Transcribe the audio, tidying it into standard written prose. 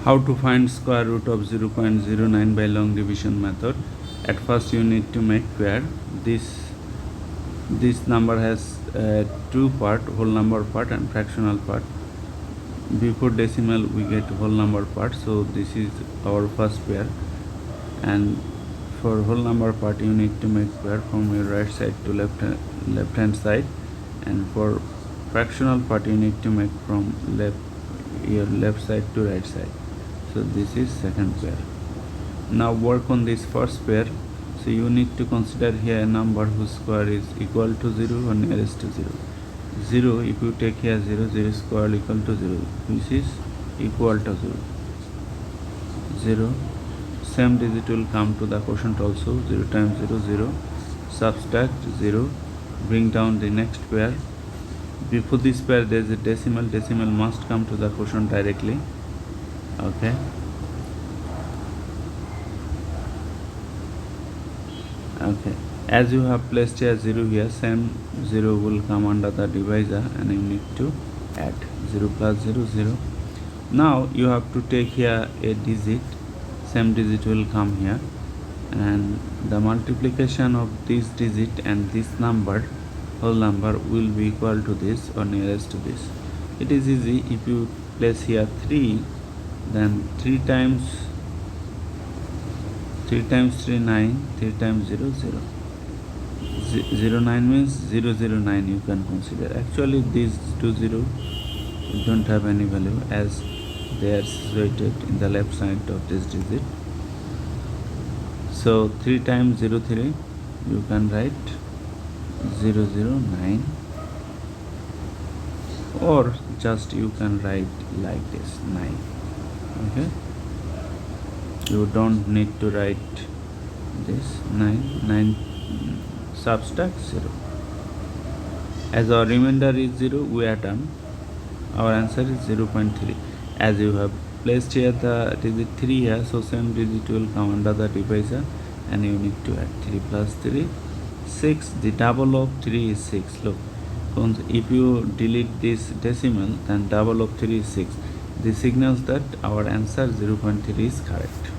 How to find square root of 0.09 by long division method. At first you need to make pair. This number has two part, whole number part and fractional part. Before decimal we get whole number part, so this is our first pair. And for whole number part you need to make pair from your right side to left hand side, and for fractional part you need to make from your left side to right side. So this is second pair. Now work on this first pair. So you need to consider here a number whose square is equal to 0 or nearest to 0. 0, if you take here 0, 0 square equal to 0, which is equal to 0. 0. Same digit will come to the quotient also. 0 times 0, 0. Subtract 0. Bring down the next pair. Before this pair there is a decimal. Decimal must come to the quotient directly. Okay. Okay. As you have placed here 0 here, same 0 will come under the divisor and you need to add 0 plus 0, 0. Now you have to take here a digit. Same digit will come here, and the multiplication of this digit and this number, whole number, will be equal to this or nearest to this. It is easy. If you place here 3, then 3 times 3, 9, 3 times 0, 0. 09 means 009 you can consider. Actually these two 0 don't have any value as they are situated in the left side of this digit. So 3 times 03 you can write 009, or just you can write like this 9. Okay, you don't need to write this 9 subtract 0. As our remainder is 0, we are done. Our answer is 0.3. As you have placed here the digit 3 here, so same digit will come under the divisor and you need to add 3 plus 3, 6. The double of 3 is 6. Look, if you delete this decimal, then double of 3 is 6. This signals that our answer 0.3 is correct.